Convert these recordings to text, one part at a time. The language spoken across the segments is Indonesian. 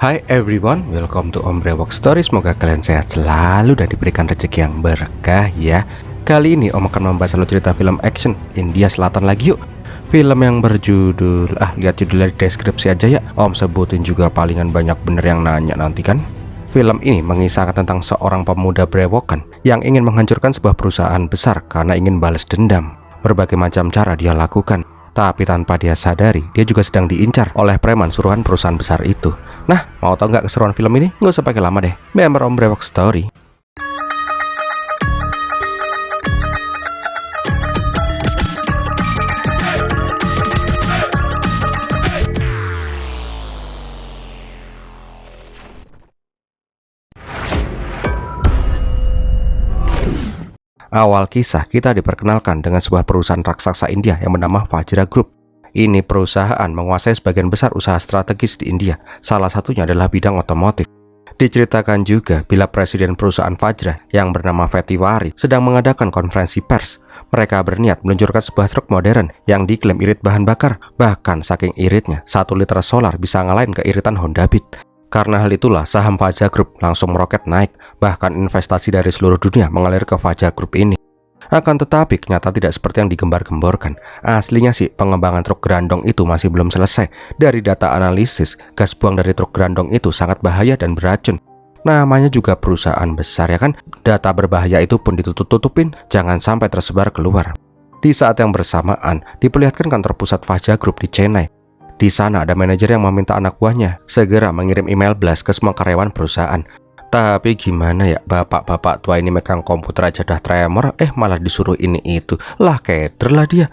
Hai everyone, welcome to Om Brewok Story. Semoga kalian sehat selalu dan diberikan rezeki yang berkah ya. Kali ini Om akan membahas alur cerita film action India Selatan lagi yuk. Film yang berjudul, lihat judulnya di deskripsi aja ya. Om sebutin juga, palingan banyak bener yang nanya nanti kan. Film ini mengisahkan tentang seorang pemuda brewokan yang ingin menghancurkan sebuah perusahaan besar karena ingin balas dendam. Berbagai macam cara dia lakukan, tapi tanpa dia sadari, dia juga sedang diincar oleh preman suruhan perusahaan besar itu. Nah, mau tau nggak keseruan film ini? Nggak usah pakai lama deh. Member Om Brewok Story. Awal kisah kita diperkenalkan dengan sebuah perusahaan raksasa India yang bernama Vajra Group. Ini perusahaan menguasai sebagian besar usaha strategis di India, salah satunya adalah bidang otomotif. Diceritakan juga bila presiden perusahaan Vajra yang bernama Vetiwari sedang mengadakan konferensi pers. Mereka berniat meluncurkan sebuah truk modern yang diklaim irit bahan bakar. Bahkan saking iritnya, 1 liter solar bisa ngalahin keiritan Honda Beat. Karena hal itulah saham Vajra Group langsung meroket naik. Bahkan investasi dari seluruh dunia mengalir ke Vajra Group ini. Akan tetapi kenyataan tidak seperti yang digembar-gemborkan. Aslinya sih pengembangan truk gerandong itu masih belum selesai. Dari data analisis, gas buang dari truk gerandong itu sangat bahaya dan beracun. Namanya juga perusahaan besar ya kan. Data berbahaya itu pun ditutup-tutupin, jangan sampai tersebar keluar. Di saat yang bersamaan, diperlihatkan kantor pusat Vajra Group di Chennai. Di sana ada manajer yang meminta anak buahnya segera mengirim email blast ke semua karyawan perusahaan. Tapi gimana ya, bapak-bapak tua ini megang komputer aja dah tremor, malah disuruh ini itu. Lah keder lah dia.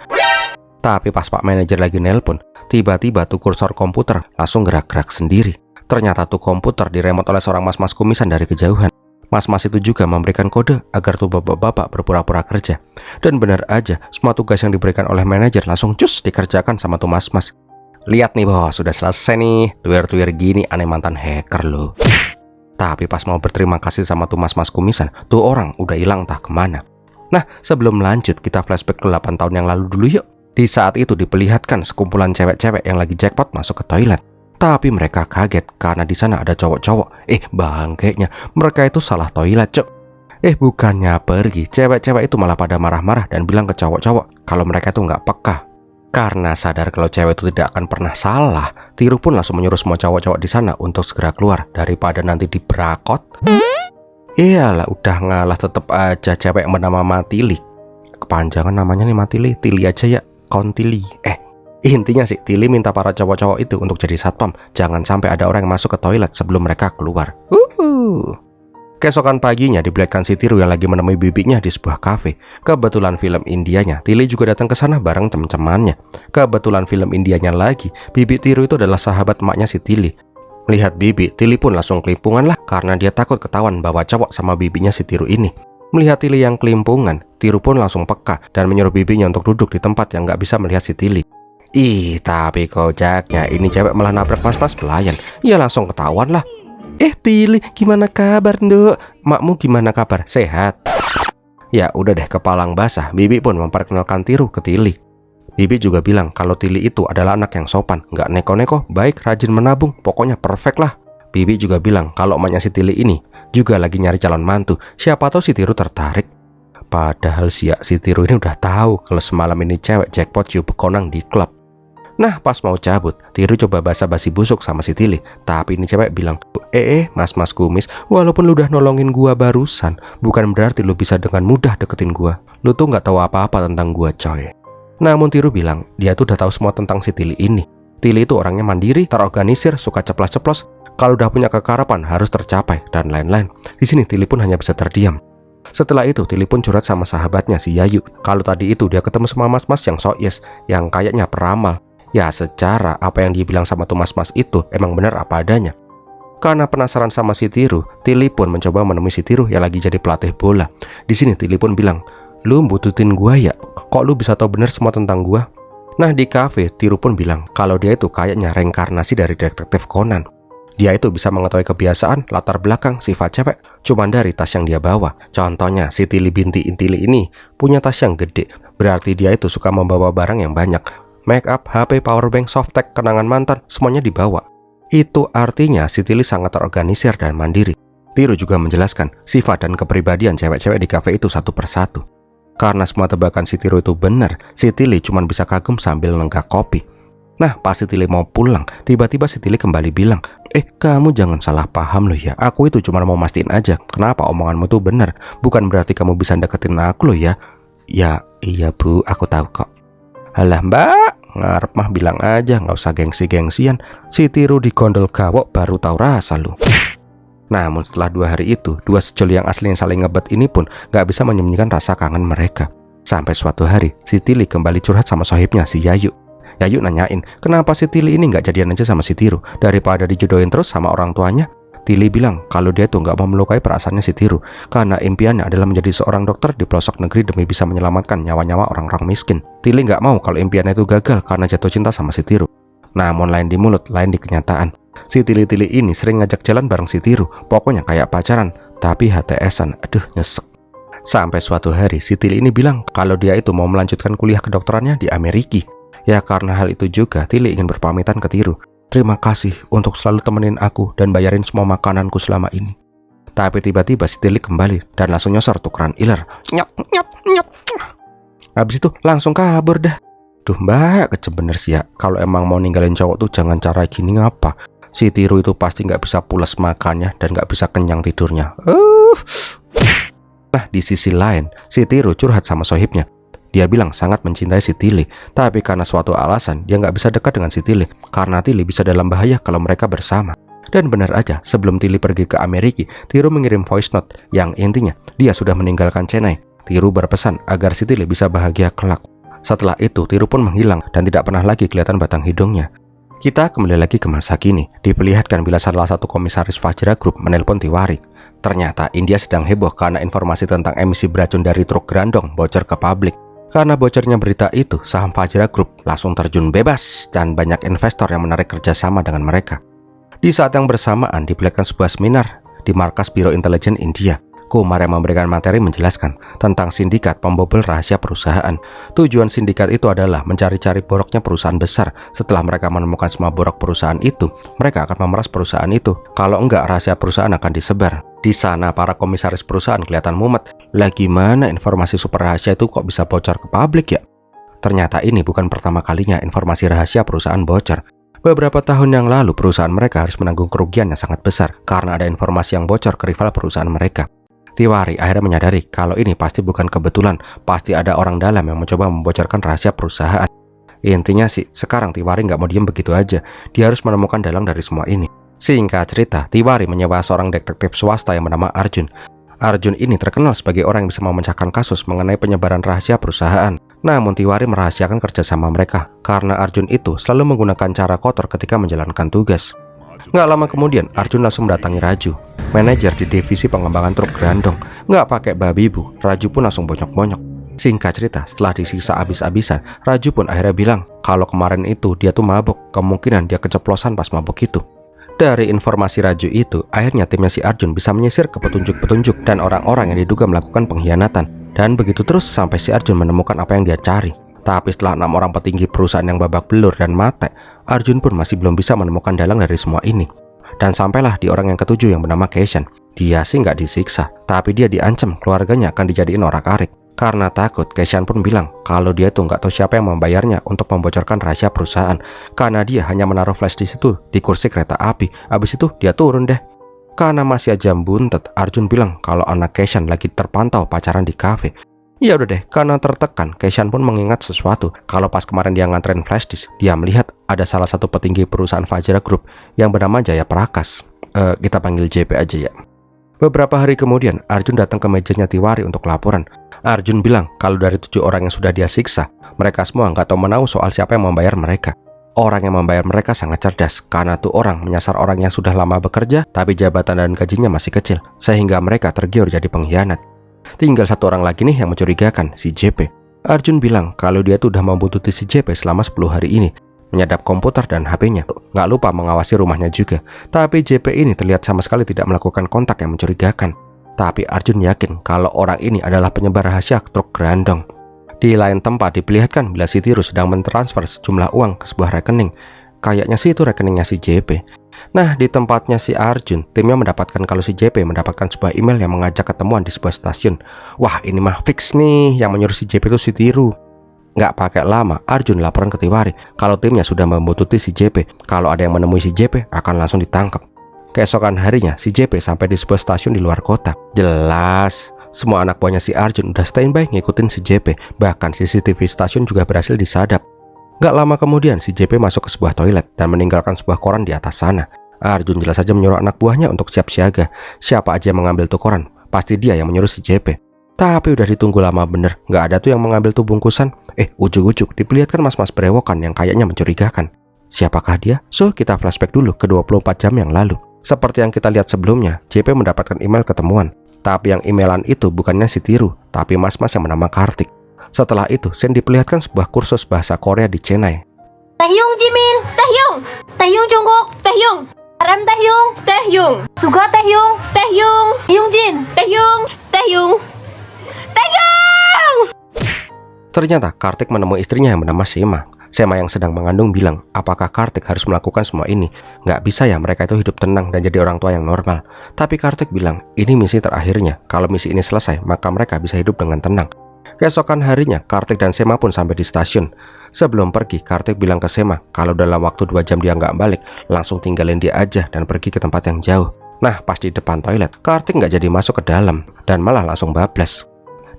Tapi pas pak manajer lagi nelpon, tiba-tiba tuh kursor komputer langsung gerak-gerak sendiri. Ternyata tuh komputer diremot oleh seorang mas-mas kumisan dari kejauhan. Mas-mas itu juga memberikan kode agar tuh bapak-bapak berpura-pura kerja. Dan benar aja, semua tugas yang diberikan oleh manajer langsung cus dikerjakan sama tuh mas-mas. Lihat nih bos, sudah selesai nih. Tuir-tuir gini aneh mantan hacker loh. Tapi pas mau berterima kasih sama tuh mas-mas kumisan, tuh orang udah hilang entah kemana. Nah, sebelum lanjut, kita flashback ke 8 tahun yang lalu dulu yuk. Di saat itu diperlihatkan sekumpulan cewek-cewek yang lagi jackpot masuk ke toilet. Tapi mereka kaget karena di sana ada cowok-cowok. Bangkainya, mereka itu salah toilet cok. Bukannya pergi, cewek-cewek itu malah pada marah-marah dan bilang ke cowok-cowok kalau mereka itu nggak peka. Karena sadar kalau cewek itu tidak akan pernah salah, Tiru pun langsung menyuruh semua cowok-cowok di sana untuk segera keluar daripada nanti dibrakot. Iyalah, udah ngalah tetep aja cewek yang bernama Matili. Kepanjangan namanya nih Matili, Tili aja ya, Kontili. Intinya sih Tili minta para cowok-cowok itu untuk jadi satpam. Jangan sampai ada orang yang masuk ke toilet sebelum mereka keluar. Keesokan paginya diperlihatkan si Tiru yang lagi menemui bibinya di sebuah kafe. Kebetulan film Indianya, Tili juga datang ke sana bareng teman-temannya. Kebetulan film Indianya lagi, bibi Tiru itu adalah sahabat emaknya si Tili. Melihat bibi, Tili pun langsung kelimpungan lah karena dia takut ketahuan bahwa cowok sama bibinya si Tiru ini. Melihat Tili yang kelimpungan, Tiru pun langsung peka dan menyuruh bibinya untuk duduk di tempat yang gak bisa melihat si Tili. Tapi kocaknya ini cewek malah nabrak mas-mas pelayan. Ya langsung ketahuan lah. Tili, gimana kabar nduk? Makmu gimana kabar? Sehat? Ya udah deh, kepalang basah. Bibi pun memperkenalkan Tiru ke Tili. Bibi juga bilang kalau Tili itu adalah anak yang sopan, nggak neko-neko, baik, rajin menabung, pokoknya perfect lah. Bibi juga bilang kalau emaknya si Tili ini juga lagi nyari calon mantu. Siapa tahu si Tiru tertarik. Padahal si Tiru ini udah tahu kalau semalam ini cewek jackpot cium bekonang di klub. Nah, pas mau cabut, Tiru coba basa-basi busuk sama si Tili. Tapi ini cewek bilang, mas-mas kumis, walaupun lu udah nolongin gua barusan, bukan berarti lu bisa dengan mudah deketin gua. Lu tuh gak tahu apa-apa tentang gua coy. Namun Tiru bilang, dia tuh udah tahu semua tentang si Tili ini. Tili itu orangnya mandiri, terorganisir, suka ceplas-ceplos. Kalau udah punya kekarapan harus tercapai, dan lain-lain. Di sini Tili pun hanya bisa terdiam. Setelah itu Tili pun curhat sama sahabatnya si Yayu. Kalau tadi itu dia ketemu sama mas-mas yang soyes, yang kayaknya peramal. Ya secara apa yang dia bilang sama tuh mas-mas itu emang benar apa adanya. Karena penasaran sama si Tiru, Tili pun mencoba menemui si Tiru yang lagi jadi pelatih bola. Di sini Tili pun bilang, lu bututin gua ya? Kok lu bisa tahu benar semua tentang gua? Nah di kafe, Tiru pun bilang kalau dia itu kayaknya reinkarnasi dari detektif Conan. Dia itu bisa mengetahui kebiasaan, latar belakang, sifat cewek cuman dari tas yang dia bawa. Contohnya si Tili binti Intili ini punya tas yang gede, berarti dia itu suka membawa barang yang banyak. Make up, HP, powerbank, softtek, kenangan mantan, semuanya dibawa. Itu artinya si Tili sangat terorganisir dan mandiri. Tiru juga menjelaskan sifat dan kepribadian cewek-cewek di kafe itu satu persatu. Karena semua tebakan si Tiru itu benar, si Tili cuma bisa kagum sambil nenggak kopi. Nah, pas si Tili mau pulang, tiba-tiba si Tili kembali bilang, kamu jangan salah paham loh ya. Aku itu cuma mau mastiin aja, kenapa omonganmu tuh benar. Bukan berarti kamu bisa deketin aku loh ya. Ya, iya bu, aku tahu kok. Halah mbak, ngarep mah bilang aja, nggak usah gengsi-gengsian. Si Tiru di gondol gawok baru tahu rasa lu. Namun setelah 2 hari itu, dua sejoli yang aslinya saling ngebet ini pun gak bisa menyembunyikan rasa kangen mereka. Sampai suatu hari, si Tili kembali curhat sama sohibnya si Yayu. Yayu nanyain, kenapa si Tili ini gak jadian aja sama si Tiru daripada dijodohin terus sama orang tuanya. Tili bilang kalau dia tuh gak mau melukai perasaannya si Tiru, karena impiannya adalah menjadi seorang dokter di pelosok negeri demi bisa menyelamatkan nyawa-nyawa orang-orang miskin. Tili gak mau kalau impiannya itu gagal karena jatuh cinta sama si Tiru. Namun lain di mulut, lain di kenyataan. Si Tili-Tili ini sering ngajak jalan bareng si Tiru, pokoknya kayak pacaran, tapi HTS-an, aduh nyesek. Sampai suatu hari, si Tili ini bilang kalau dia itu mau melanjutkan kuliah kedokterannya di Amerika. Ya karena hal itu juga, Tili ingin berpamitan ke Tiru. Terima kasih untuk selalu temenin aku dan bayarin semua makananku selama ini. Tapi tiba-tiba si Tili kembali dan langsung nyosor tukeran iler. Nyap, nyap, nyap. Habis itu langsung kabur dah. Duh mbak, kece bener sih ya. Kalau emang mau ninggalin cowok tuh jangan cara gini ngapa. Si Tiru itu pasti gak bisa pulas makannya dan gak bisa kenyang tidurnya. Nah di sisi lain, si Tiru curhat sama sohibnya. Dia bilang sangat mencintai si Tili, tapi karena suatu alasan dia gak bisa dekat dengan si Tili, karena Tili bisa dalam bahaya kalau mereka bersama. Dan benar aja, sebelum Tili pergi ke Amerika, Tiru mengirim voice note yang intinya dia sudah meninggalkan Chennai. Tiru berpesan agar si Tili bisa bahagia kelak. Setelah itu, Tiru pun menghilang dan tidak pernah lagi kelihatan batang hidungnya. Kita kembali lagi ke masa kini. Diperlihatkan bila salah satu komisaris Fajra Group menelpon Tiwari. Ternyata India sedang heboh karena informasi tentang emisi beracun dari truk Grandong bocor ke publik. Karena bocornya berita itu, saham Fajra Group langsung terjun bebas dan banyak investor yang menarik kerjasama dengan mereka. Di saat yang bersamaan diperlihatkan sebuah seminar di markas Biro Intelijen India. Kumar yang memberikan materi menjelaskan tentang sindikat pembobol rahasia perusahaan. Tujuan sindikat itu adalah mencari-cari boroknya perusahaan besar. Setelah mereka menemukan semua borok perusahaan itu, mereka akan memeras perusahaan itu. Kalau enggak, rahasia perusahaan akan disebar. Di sana para komisaris perusahaan kelihatan mumet. Lah gimana informasi super rahasia itu kok bisa bocor ke publik ya? Ternyata ini bukan pertama kalinya informasi rahasia perusahaan bocor. Beberapa tahun yang lalu perusahaan mereka harus menanggung kerugian yang sangat besar karena ada informasi yang bocor ke rival perusahaan mereka. Tiwari akhirnya menyadari kalau ini pasti bukan kebetulan, pasti ada orang dalam yang mencoba membocorkan rahasia perusahaan. Intinya sih, sekarang Tiwari nggak mau diem begitu aja, dia harus menemukan dalang dari semua ini. Singkat cerita, Tiwari menyewa seorang detektif swasta yang bernama Arjun. Arjun ini terkenal sebagai orang yang bisa memecahkan kasus mengenai penyebaran rahasia perusahaan. Namun Tiwari merahasiakan kerjasama mereka, karena Arjun itu selalu menggunakan cara kotor ketika menjalankan tugas. Nggak lama kemudian, Arjun langsung mendatangi Raju, manajer di divisi pengembangan truk Grandong. Nggak pakai babi bu, Raju pun langsung bonyok-bonyok. Singkat cerita, setelah disiksa abis-abisan, Raju pun akhirnya bilang kalau kemarin itu dia tuh mabuk, kemungkinan dia keceplosan pas mabuk itu. Dari informasi Raju itu, akhirnya timnya si Arjun bisa menyisir ke petunjuk-petunjuk dan orang-orang yang diduga melakukan pengkhianatan. Dan begitu terus sampai si Arjun menemukan apa yang dia cari. Tapi setelah 6 orang petinggi perusahaan yang babak belur dan mate, Arjun pun masih belum bisa menemukan dalang dari semua ini. Dan sampailah di orang yang ketujuh yang bernama Keshan. Dia sih nggak disiksa, tapi dia diancam keluarganya akan dijadiin orak-arik. Karena takut, Keshan pun bilang kalau dia tuh nggak tahu siapa yang membayarnya untuk membocorkan rahasia perusahaan. Karena dia hanya menaruh flash disk itu di kursi kereta api. Abis itu dia turun deh. Karena masih aja buntet, Arjun bilang kalau anak Keshan lagi terpantau pacaran di kafe. Ya udah deh, karena tertekan, Keshan pun mengingat sesuatu. Kalau pas kemarin dia nganterin flash disk, dia melihat ada salah satu petinggi perusahaan Fajra Group yang bernama Jaya Prakas. Kita panggil JP aja ya. Beberapa hari kemudian, Arjun datang ke mejanya Tiwari untuk laporan. Arjun bilang kalau dari 7 orang yang sudah dia siksa, mereka semua nggak tahu menahu soal siapa yang membayar mereka. Orang yang membayar mereka sangat cerdas, karena tuh orang menyasar orang yang sudah lama bekerja, tapi jabatan dan gajinya masih kecil, sehingga mereka tergiur jadi pengkhianat. Tinggal 1 orang lagi nih yang mencurigakan, si JP. Arjun bilang kalau dia tuh udah membuntuti si JP selama 10 hari ini, menyadap komputer dan HP-nya. Nggak lupa mengawasi rumahnya juga. Tapi JP ini terlihat sama sekali tidak melakukan kontak yang mencurigakan. Tapi Arjun yakin kalau orang ini adalah penyebar rahasia truk Grandong. Di lain tempat diperlihatkan bila si Tiru sedang mentransfer sejumlah uang ke sebuah rekening. Kayaknya sih itu rekeningnya si JP. Nah, di tempatnya si Arjun, timnya mendapatkan kalau si JP mendapatkan sebuah email yang mengajak ketemuan di sebuah stasiun. Wah, ini mah fix nih, yang menyuruh si JP itu si Tiru. Nggak pakai lama, Arjun laporan ke Tiwari kalau timnya sudah membuntuti si JP. Kalau ada yang menemui si JP, akan langsung ditangkap. Keesokan harinya, si JP sampai di sebuah stasiun di luar kota. Jelas, semua anak buahnya si Arjun udah standby ngikutin si JP. Bahkan CCTV stasiun juga berhasil disadap. Nggak lama kemudian, si JP masuk ke sebuah toilet dan meninggalkan sebuah koran di atas sana. Arjun jelas saja menyuruh anak buahnya untuk siap siaga. Siapa aja yang mengambil tuh koran, pasti dia yang menyuruh si JP. Tapi udah ditunggu lama bener, nggak ada tuh yang mengambil tuh bungkusan. Ujuk-ujuk diperlihatkan mas-mas berewokan yang kayaknya mencurigakan. Siapakah dia? So, kita flashback dulu ke 24 jam yang lalu. Seperti yang kita lihat sebelumnya, JP mendapatkan email ketemuan. Tapi yang emailan itu bukannya si Tiru, tapi mas-mas yang bernama Kartik. Setelah itu, Sen diperlihatkan sebuah kursus bahasa Korea di Chennai. Taehyung Jimin, Taehyung, Taehyung Jungkook, Taehyung, Ram Taehyung, Taehyung, Suga Taehyung, Taehyung, Hyungjin, Taehyung, Taehyung, Taehyung. Ternyata Kartik menemui istrinya yang bernama Sema. Sema yang sedang mengandung bilang, apakah Kartik harus melakukan semua ini? Nggak bisa ya mereka itu hidup tenang dan jadi orang tua yang normal. Tapi Kartik bilang, ini misi terakhirnya. Kalau misi ini selesai, maka mereka bisa hidup dengan tenang. Keesokan harinya, Kartik dan Sema pun sampai di stasiun. Sebelum pergi, Kartik bilang ke Sema, kalau dalam waktu 2 jam dia nggak balik, langsung tinggalin dia aja dan pergi ke tempat yang jauh. Nah, pas di depan toilet, Kartik nggak jadi masuk ke dalam dan malah langsung bablas.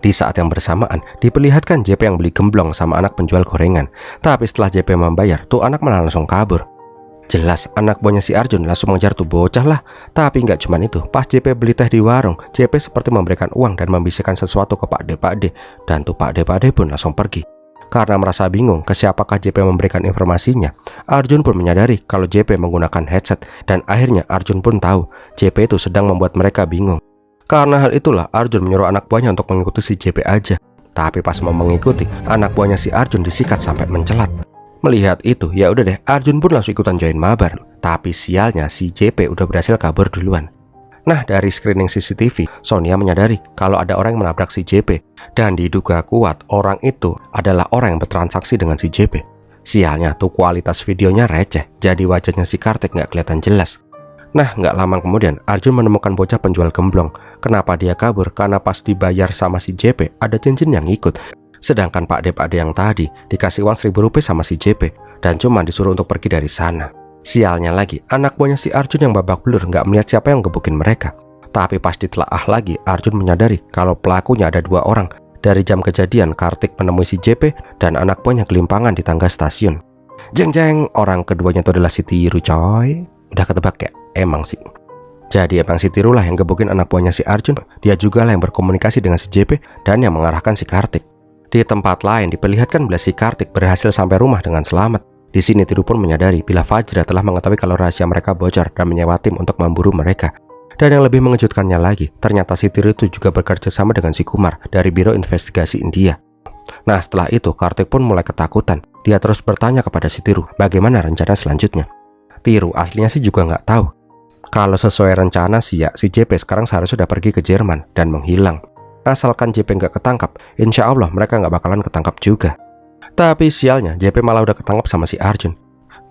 Di saat yang bersamaan, diperlihatkan JP yang beli gemblong sama anak penjual gorengan. Tapi setelah JP membayar, tuh anak malah langsung kabur. Jelas anak buahnya si Arjun langsung mengejar tuh bocah lah. Tapi nggak cuman itu, pas JP beli teh di warung, JP seperti memberikan uang dan membisikkan sesuatu ke Pak De. Dan tuh Pak De pun langsung pergi. Karena merasa bingung ke siapakah JP memberikan informasinya, Arjun pun menyadari kalau JP menggunakan headset. Dan akhirnya Arjun pun tahu JP itu sedang membuat mereka bingung. Karena hal itulah Arjun menyuruh anak buahnya untuk mengikuti si JP aja. Tapi pas mau mengikuti, anak buahnya si Arjun disikat sampai mencelat. Melihat itu, ya udah deh, Arjun pun langsung ikutan join mabar. Tapi sialnya si JP udah berhasil kabur duluan. Nah, dari screening CCTV, Sonia menyadari kalau ada orang yang menabrak si JP. Dan diduga kuat orang itu adalah orang yang bertransaksi dengan si JP. Sialnya tuh kualitas videonya receh, jadi wajahnya si Kartik nggak kelihatan jelas. Nah, nggak lama kemudian, Arjun menemukan bocah penjual gemblong. Kenapa dia kabur? Karena pas dibayar sama si JP, ada cincin yang ikut. Sedangkan Pak De yang tadi dikasih uang 1.000 rupiah sama si JP dan cuma disuruh untuk pergi dari sana. Sialnya lagi, anak buahnya si Arjun yang babak belur nggak melihat siapa yang gebukin mereka. Tapi pas ditelaah lagi, Arjun menyadari kalau pelakunya ada 2 orang. Dari jam kejadian, Kartik menemui si JP dan anak buahnya kelimpangan di tangga stasiun. Jeng, orang keduanya itu adalah si Tiru, coy. Udah ketebak ya? Emang sih. Jadi emang si Tiru lah yang gebukin anak buahnya si Arjun. Dia juga lah yang berkomunikasi dengan si JP dan yang mengarahkan si Kartik. Di tempat lain diperlihatkan bila si Kartik berhasil sampai rumah dengan selamat. Di sini Tiru pun menyadari bila Fajra telah mengetahui kalau rahasia mereka bocor dan menyewa tim untuk memburu mereka. Dan yang lebih mengejutkannya lagi, ternyata si Tiru itu juga bekerja sama dengan si Kumar dari Biro Investigasi India. Nah, setelah itu Kartik pun mulai ketakutan. Dia terus bertanya kepada si Tiru, bagaimana rencana selanjutnya. Tiru aslinya sih juga nggak tahu. Kalau sesuai rencana sih ya, si JP sekarang seharusnya sudah pergi ke Jerman dan menghilang. Asalkan JP nggak ketangkap, insya Allah mereka nggak bakalan ketangkap juga. Tapi sialnya, JP malah udah ketangkap sama si Arjun.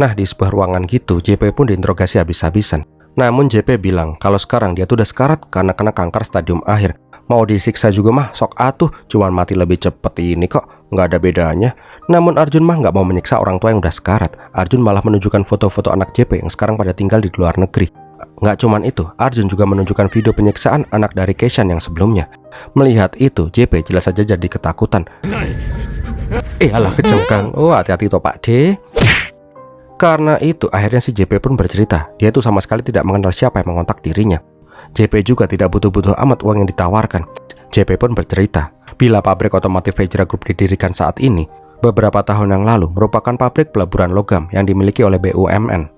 Nah, di sebuah ruangan gitu, JP pun diinterogasi habis-habisan. Namun JP bilang kalau sekarang dia tuh udah sekarat karena kena kanker stadium akhir. Mau disiksa juga mah, sok atuh, cuman mati lebih cepet ini kok, nggak ada bedanya. Namun Arjun mah nggak mau menyiksa orang tua yang udah sekarat. Arjun malah menunjukkan foto-foto anak JP yang sekarang pada tinggal di luar negeri. Nggak cuman itu, Arjun juga menunjukkan video penyiksaan anak dari Keshan yang sebelumnya. Melihat itu, JP jelas saja jadi ketakutan. Alah kecengkang, hati-hati toh Pak D. Karena itu, akhirnya si JP pun bercerita, dia itu sama sekali tidak mengenal siapa yang mengontak dirinya. JP juga tidak butuh-butuh amat uang yang ditawarkan. JP pun bercerita, bila pabrik otomotif Fajra Group didirikan saat ini, beberapa tahun yang lalu merupakan pabrik peleburan logam yang dimiliki oleh BUMN.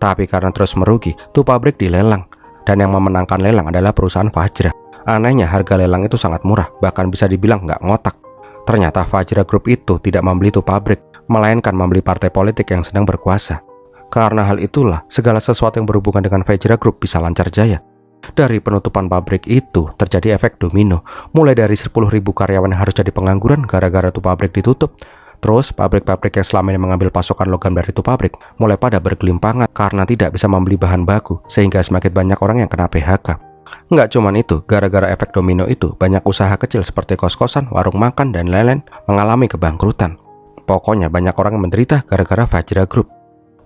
Tapi karena terus merugi, tuh pabrik dilelang. Dan yang memenangkan lelang adalah perusahaan Fajra. Anehnya harga lelang itu sangat murah, bahkan bisa dibilang nggak ngotak. Ternyata Fajra Group itu tidak membeli tuh pabrik, melainkan membeli partai politik yang sedang berkuasa. Karena hal itulah, segala sesuatu yang berhubungan dengan Fajra Group bisa lancar jaya. Dari penutupan pabrik itu, terjadi efek domino. Mulai dari 10.000 karyawan yang harus jadi pengangguran gara-gara tuh pabrik ditutup. Terus pabrik-pabrik yang selama ini mengambil pasokan logam dari itu pabrik mulai pada bergelimpangan karena tidak bisa membeli bahan baku, sehingga semakin banyak orang yang kena PHK. Nggak cuman itu, gara-gara efek domino itu, banyak usaha kecil seperti kos-kosan, warung makan, dan lain-lain mengalami kebangkrutan. Pokoknya banyak orang yang menderita gara-gara Fajra Group.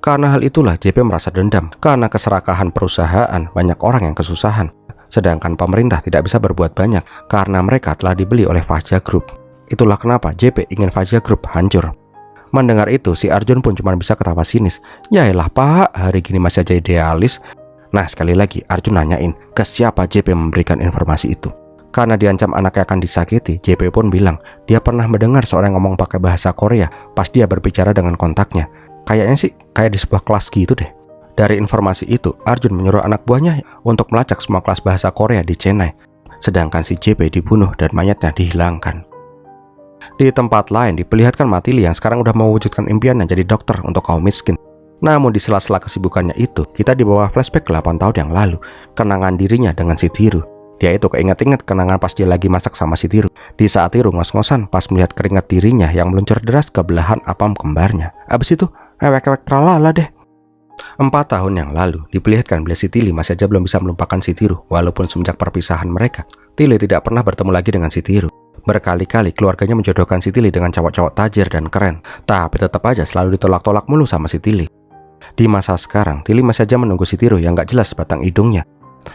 Karena hal itulah JP merasa dendam, karena keserakahan perusahaan banyak orang yang kesusahan. Sedangkan pemerintah tidak bisa berbuat banyak karena mereka telah dibeli oleh Fajra Group. Itulah kenapa JP ingin Fajra Group hancur. Mendengar itu, si Arjun pun cuma bisa ketawa sinis. Yaelah pak, hari gini masih aja idealis. Nah sekali lagi Arjun nanyain ke siapa JP memberikan informasi itu. Karena diancam anaknya akan disakiti, JP pun bilang dia pernah mendengar seorang ngomong pakai bahasa Korea pas dia berbicara dengan kontaknya. Kayaknya sih kayak di sebuah kelas gitu deh. Dari informasi itu, Arjun menyuruh anak buahnya untuk melacak semua kelas bahasa Korea di Chennai. Sedangkan si JP dibunuh dan mayatnya dihilangkan. Di tempat lain diperlihatkan Matili yang sekarang udah mewujudkan impiannya jadi dokter untuk kaum miskin. Namun di sela-sela kesibukannya itu, kita dibawa flashback ke 8 tahun yang lalu, kenangan dirinya dengan si Tiru. Dia itu keinget-inget kenangan pas dia lagi masak sama si Tiru. Di saat Tiru ngos-ngosan pas melihat keringat dirinya yang meluncur deras ke belahan apam kembarnya. Abis itu, ewek-ewek tralala deh. 4 tahun yang lalu, diperlihatkan bila si Tili masih aja belum bisa melupakan si Tiru, walaupun semenjak perpisahan mereka, Tili tidak pernah bertemu lagi dengan si Tiru. Berkali-kali keluarganya menjodohkan si Tili dengan cowok-cowok tajir dan keren, tapi tetap aja selalu ditolak-tolak mulu sama si Tili. Di masa sekarang, Tili masih aja menunggu si Tiru yang gak jelas batang hidungnya.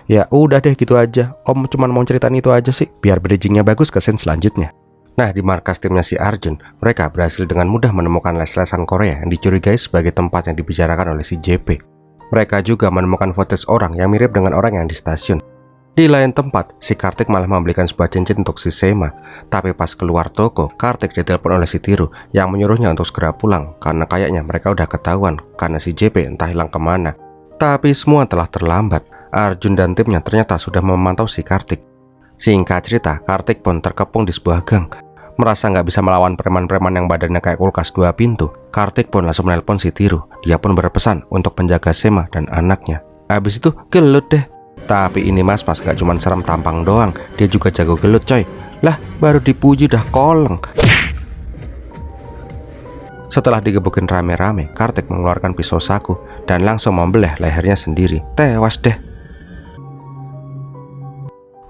Ya udah deh gitu aja, Om cuma mau ceritain itu aja sih, biar bridgingnya bagus ke scene selanjutnya. Nah di markas timnya si Arjun, mereka berhasil dengan mudah menemukan les-lesan Korea yang dicurigai sebagai tempat yang dibicarakan oleh si JP. Mereka juga menemukan footage orang yang mirip dengan orang yang di stasiun. Di lain tempat, si Kartik malah membelikan sebuah cincin untuk si Sema. Tapi pas keluar toko, Kartik ditelepon oleh si Tiru yang menyuruhnya untuk segera pulang karena kayaknya mereka udah ketahuan karena si JP entah hilang kemana. Tapi semua telah terlambat. Arjun dan timnya ternyata sudah memantau si Kartik. Singkat cerita, Kartik pun terkepung di sebuah gang. Merasa nggak bisa melawan preman-preman yang badannya kayak kulkas 2 pintu, Kartik pun langsung menelpon si Tiru. Dia pun berpesan untuk penjaga Sema dan anaknya. Habis itu gelut deh. Tapi ini mas-mas gak cuma serem tampang doang, dia juga jago gelut coy. Lah baru dipuji dah koleng. Setelah digebukin rame-rame, Kartik mengeluarkan pisau saku dan langsung membelah lehernya sendiri. Tewas deh.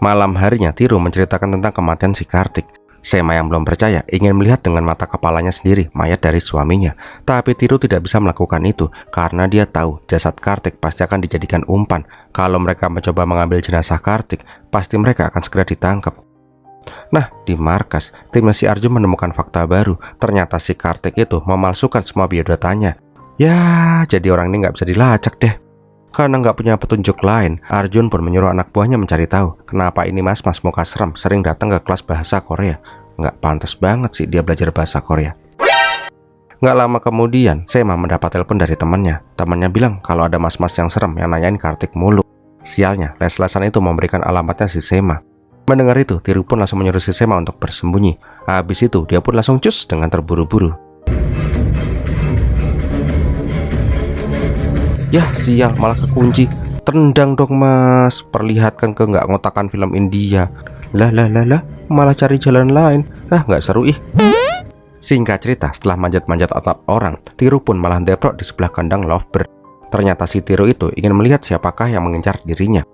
Malam harinya Tiru menceritakan tentang kematian si Kartik. Sema yang belum percaya ingin melihat dengan mata kepalanya sendiri mayat dari suaminya. Tapi Tiru tidak bisa melakukan itu karena dia tahu jasad Kartik pasti akan dijadikan umpan. Kalau mereka mencoba mengambil jenazah Kartik, pasti mereka akan segera ditangkap. Nah, di markas, timnya si Arjun menemukan fakta baru. Ternyata si Kartik itu memalsukan semua biodatanya. Ya, jadi orang ini nggak bisa dilacak deh. Karena nggak punya petunjuk lain, Arjun pun menyuruh anak buahnya mencari tahu kenapa ini mas-mas muka serem sering datang ke kelas bahasa Korea. Nggak pantas banget sih dia belajar bahasa Korea. Nggak lama kemudian, Sema mendapat telepon dari temannya. Temannya bilang kalau ada mas-mas yang serem yang nanyain Kartik mulu. Sialnya, les-lesan itu memberikan alamatnya si Sema. Mendengar itu, Tiru pun langsung menyuruh si Sema untuk bersembunyi. Habis itu, dia pun langsung cus dengan terburu-buru. Yah sial, malah kekunci. Tendang dong mas, perlihatkan ke nggak ngotakan film India. Lah, malah cari jalan lain. Nggak seru ih. Singkat cerita, setelah manjat-manjat atap orang, Tiru pun malah deprok di sebelah kandang lovebird. Ternyata si Tiru itu ingin melihat siapakah yang mengincar dirinya.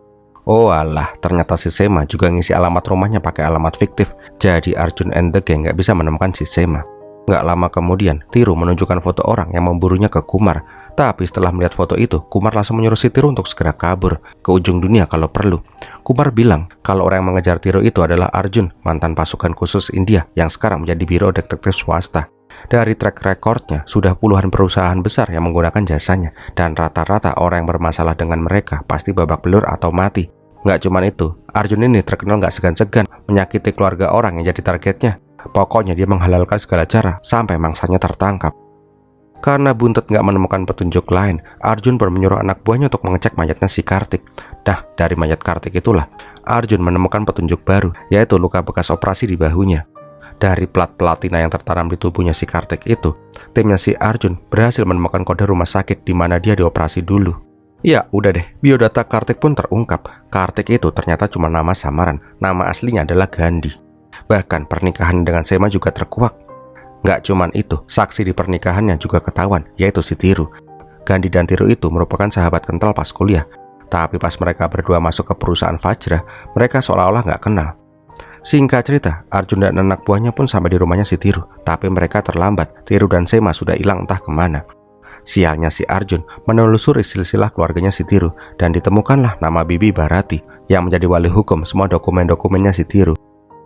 Oh alah, ternyata si Sema juga ngisi alamat rumahnya pakai alamat fiktif. Jadi Arjun and the gang nggak bisa menemukan si Sema. Nggak lama kemudian, Tiru menunjukkan foto orang yang memburunya ke Kumar. Tapi setelah melihat foto itu, Kumar langsung menyuruh si Tiru untuk segera kabur ke ujung dunia kalau perlu. Kumar bilang kalau orang yang mengejar Tiru itu adalah Arjun, mantan pasukan khusus India yang sekarang menjadi biro detektif swasta. Dari track recordnya, sudah puluhan perusahaan besar yang menggunakan jasanya. Dan rata-rata orang yang bermasalah dengan mereka pasti babak belur atau mati. Nggak cuma itu, Arjun ini terkenal nggak segan-segan menyakiti keluarga orang yang jadi targetnya. Pokoknya dia menghalalkan segala cara sampai mangsanya tertangkap. Karena buntut nggak menemukan petunjuk lain, Arjun pun menyuruh anak buahnya untuk mengecek mayatnya si Kartik. Nah, dari mayat Kartik itulah, Arjun menemukan petunjuk baru, yaitu luka bekas operasi di bahunya. Dari plat platina yang tertanam di tubuhnya si Kartik itu, timnya si Arjun berhasil menemukan kode rumah sakit di mana dia dioperasi dulu. Ya, udah deh, biodata Kartik pun terungkap. Kartik itu ternyata cuma nama samaran, nama aslinya adalah Gandhi. Bahkan pernikahan dengan Sema juga terkuak. Nggak cuman itu, saksi di pernikahannya juga ketahuan, yaitu si Tiru. Gandhi dan Tiru itu merupakan sahabat kental pas kuliah. Tapi pas mereka berdua masuk ke perusahaan Vajra, mereka seolah-olah nggak kenal. Singkat cerita, Arjun dan anak buahnya pun sampai di rumahnya si Tiru. Tapi mereka terlambat, Tiru dan Sema sudah hilang entah kemana. Sialnya si Arjun menelusuri silsilah keluarganya si Tiru, dan ditemukanlah nama Bibi Bharati yang menjadi wali hukum semua dokumen-dokumennya si Tiru.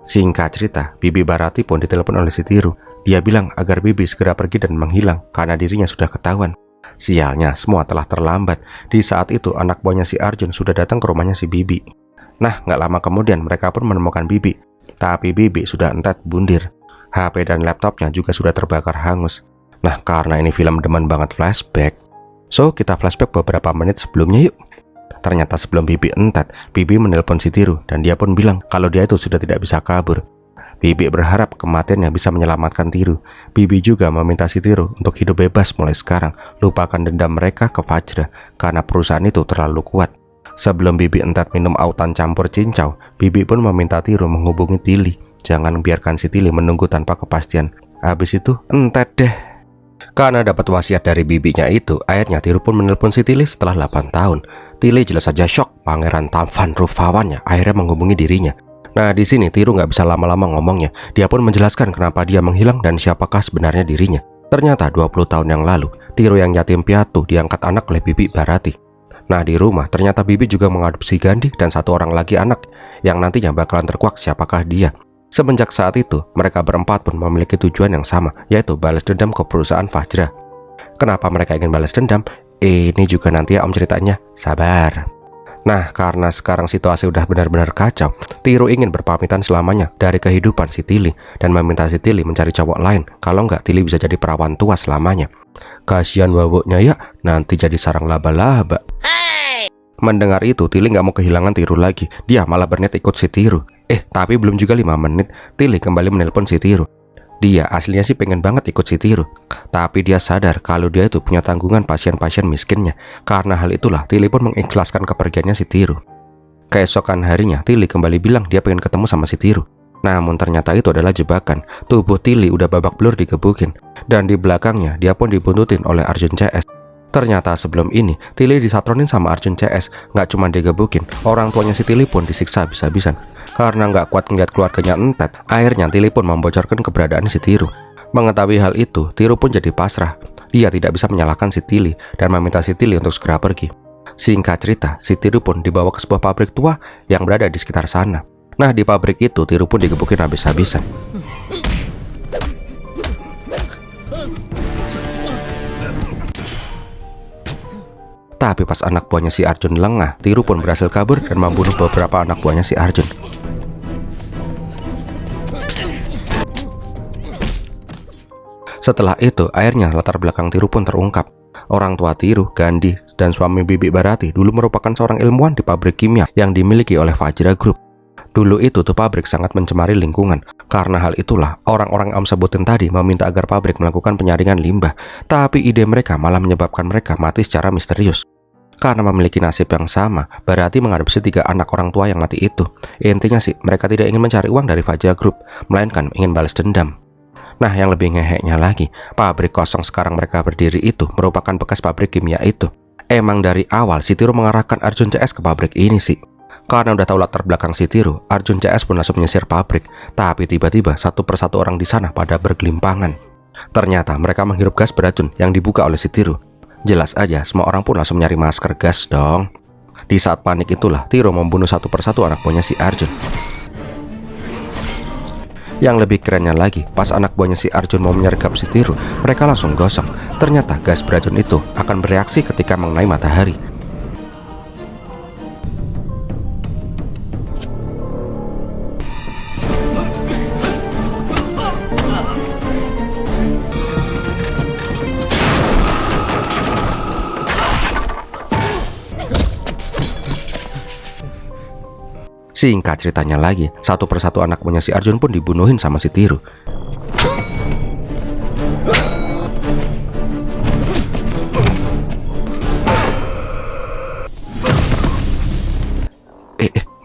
Singkat cerita, Bibi Bharati pun ditelepon oleh si Tiru. Dia bilang agar Bibi segera pergi dan menghilang karena dirinya sudah ketahuan. Sialnya, semua telah terlambat. Di saat itu, anak buahnya si Arjun sudah datang ke rumahnya si Bibi. Nah, nggak lama kemudian mereka pun menemukan Bibi. Tapi Bibi sudah entet bundir. HP dan laptopnya juga sudah terbakar hangus. Nah, karena ini film demen banget flashback, so kita flashback beberapa menit sebelumnya yuk. Ternyata sebelum Bibi entet, Bibi menelpon si Tiru dan dia pun bilang kalau dia itu sudah tidak bisa kabur. Bibi berharap kematiannya bisa menyelamatkan Tiru. Bibi juga meminta si Tiru untuk hidup bebas mulai sekarang, lupakan dendam mereka ke Vajra karena perusahaan itu terlalu kuat. Sebelum Bibi entet minum autan campur cincau, Bibi pun meminta Tiru menghubungi Tili. Jangan biarkan si Tili menunggu tanpa kepastian. Habis itu entet deh. Karena dapat wasiat dari bibinya itu, akhirnya Tiru pun menelpon si Tili setelah 8 tahun. Tili jelas saja syok. Pangeran Tampan Rupawannya akhirnya menghubungi dirinya. Nah, di sini Tiru nggak bisa lama-lama ngomongnya. Dia pun menjelaskan kenapa dia menghilang dan siapakah sebenarnya dirinya. Ternyata 20 tahun yang lalu, Tiru yang yatim piatu diangkat anak oleh Bibi Bharati. Nah, di rumah ternyata Bibi juga mengadopsi Gandhi dan satu orang lagi anak yang nantinya bakalan terkuak siapakah dia. Semenjak saat itu, mereka berempat pun memiliki tujuan yang sama, yaitu balas dendam ke perusahaan Vajra. Kenapa mereka ingin balas dendam? Ini juga nanti ya om ceritanya. Sabar. Nah, karena sekarang situasi udah benar-benar kacau, Tiru ingin berpamitan selamanya dari kehidupan si Tili dan meminta si Tili mencari cowok lain. Kalau nggak, Tili bisa jadi perawan tua selamanya. Kasihan wawoknya ya, nanti jadi sarang laba-laba. Mendengar itu, Tili nggak mau kehilangan Tiru lagi. Dia malah berniat ikut si Tiru. Tapi belum juga 5 menit, Tili kembali menelpon si Tiru. Dia aslinya sih pengen banget ikut si Tiru, tapi dia sadar kalau dia itu punya tanggungan pasien-pasien miskinnya. Karena hal itulah Tili pun mengikhlaskan kepergiannya si Tiru. Keesokan harinya, Tili kembali bilang dia pengen ketemu sama si Tiru. Namun ternyata itu adalah jebakan. Tubuh Tili udah babak belur digebukin, dan di belakangnya dia pun dibuntutin oleh Arjun CS. Ternyata sebelum ini, Tili disatronin sama Arjun CS. Nggak cuma digebukin, orang tuanya si Tili pun disiksa habis-habisan. Karena nggak kuat ngeliat keluarganya entet, akhirnya Tili pun membocorkan keberadaan si Tiru. Mengetahui hal itu, Tiru pun jadi pasrah. Dia tidak bisa menyalahkan si Tili dan meminta si Tili untuk segera pergi. Singkat cerita, si Tiru pun dibawa ke sebuah pabrik tua yang berada di sekitar sana. Nah, di pabrik itu Tiru pun digebukin habis-habisan. Tapi pas anak buahnya si Arjun lengah, Tiru pun berhasil kabur dan membunuh beberapa anak buahnya si Arjun. Setelah itu, akhirnya latar belakang Tiru pun terungkap. Orang tua Tiru, Gandhi, dan suami Bibi Bharati dulu merupakan seorang ilmuwan di pabrik kimia yang dimiliki oleh Vajra Group. Dulu itu tuh pabrik sangat mencemari lingkungan. Karena hal itulah, orang-orang yang om sebutin tadi meminta agar pabrik melakukan penyaringan limbah. Tapi ide mereka malah menyebabkan mereka mati secara misterius. Karena memiliki nasib yang sama, Bharati mengadopsi 3 anak orang tua yang mati itu. Intinya sih, mereka tidak ingin mencari uang dari Vajra Group, melainkan ingin balas dendam. Nah, yang lebih ngeheknya lagi, pabrik kosong sekarang mereka berdiri itu merupakan bekas pabrik kimia itu. Emang dari awal si Tiru mengarahkan Arjun CS ke pabrik ini sih. Karena udah tahu latar belakang si Tiru, Arjun CS pun langsung menyisir pabrik. Tapi tiba-tiba satu persatu orang di sana pada bergelimpangan. Ternyata mereka menghirup gas beracun yang dibuka oleh si Tiru. Jelas aja semua orang pun langsung nyari masker gas dong. Di saat panik itulah Tiru membunuh satu persatu anak buahnya si Arjun. Yang lebih kerennya lagi, pas anak buahnya si Arjun mau menyergap si Tiru, mereka langsung gosong. Ternyata gas beracun itu akan bereaksi ketika mengenai matahari. Singkat ceritanya lagi, satu persatu anak buahnya si Arjun pun dibunuhin sama si Tiru.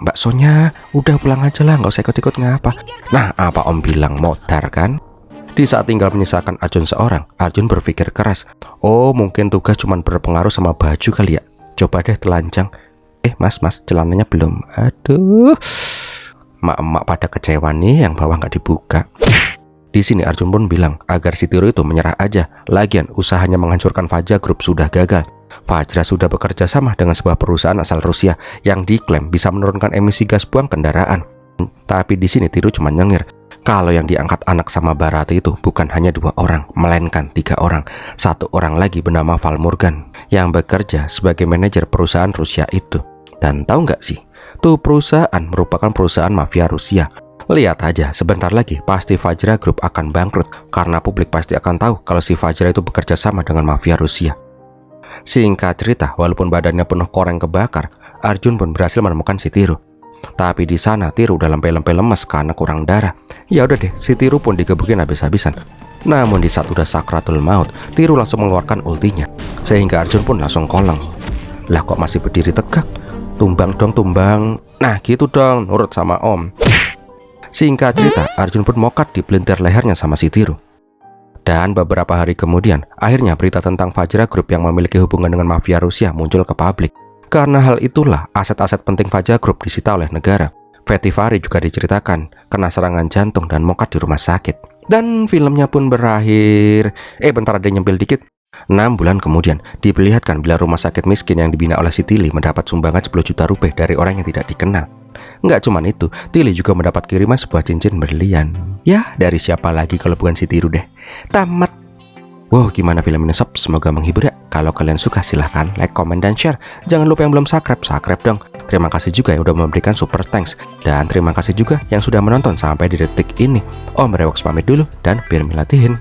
Baksonya, udah pulang aja lah, nggak usah ikut-ikut ngapa. Nah, apa om bilang modar kan? Di saat tinggal menyisakan Arjun seorang, Arjun berpikir keras. Oh, mungkin tugas cuma berpengaruh sama baju kali ya. Coba deh telanjang. Mas, celananya belum. Aduh. Mak-mak pada kecewa nih, yang bawah nggak dibuka. Di sini Arjun pun bilang agar si Tiru itu menyerah aja. Lagian usahanya menghancurkan Fajra Group sudah gagal. Fajra sudah bekerja sama dengan sebuah perusahaan asal Rusia yang diklaim bisa menurunkan emisi gas buang kendaraan. Tapi di sini Tiru cuma nyengir. Kalau yang diangkat anak sama Bharati itu bukan hanya 2 orang, melainkan 3 orang. 1 orang lagi bernama Val Morgan yang bekerja sebagai manajer perusahaan Rusia itu. Dan tahu nggak sih, tuh perusahaan merupakan perusahaan mafia Rusia. Lihat aja, sebentar lagi pasti Fajra Group akan bangkrut karena publik pasti akan tahu kalau si Fajra itu bekerja sama dengan mafia Rusia. Singkat cerita, walaupun badannya penuh koreng kebakar, Arjun pun berhasil menemukan si Tiru. Tapi di sana Tiru udah lempe-lempe lemes karena kurang darah. Ya udah deh, si Tiru pun digebukin habis-habisan. Namun di saat udah sakratul maut, Tiru langsung mengeluarkan ultinya, sehingga Arjun pun langsung kolong. Lah kok masih berdiri tegak? Tumbang dong, tumbang. Nah gitu dong, nurut sama om. Singkat cerita, Arjun pun mokat di pelintir lehernya sama si Tiru. Dan beberapa hari kemudian, akhirnya berita tentang Fajra Group yang memiliki hubungan dengan mafia Rusia muncul ke publik. Karena hal itulah, aset-aset penting Fajra Group disita oleh negara. Fethi Fahri juga diceritakan kena serangan jantung dan mokat di rumah sakit. Dan filmnya pun berakhir. Bentar, ada nyempil dikit. 6 bulan kemudian, diperlihatkan bila rumah sakit miskin yang dibina oleh si Tili mendapat sumbangan 10 juta rupiah dari orang yang tidak dikenal. Nggak cuman itu, Tili juga mendapat kiriman sebuah cincin berlian. Ya, dari siapa lagi kalau bukan si Tiru deh. Tamat. Wow, gimana film ini sob? Semoga menghibur ya. Kalau kalian suka silahkan like, comment, dan share. Jangan lupa yang belum subscribe dong. Terima kasih juga yang udah memberikan super thanks. Dan terima kasih juga yang sudah menonton sampai di detik ini. Om Rewoks pamit dulu dan biar milatihin.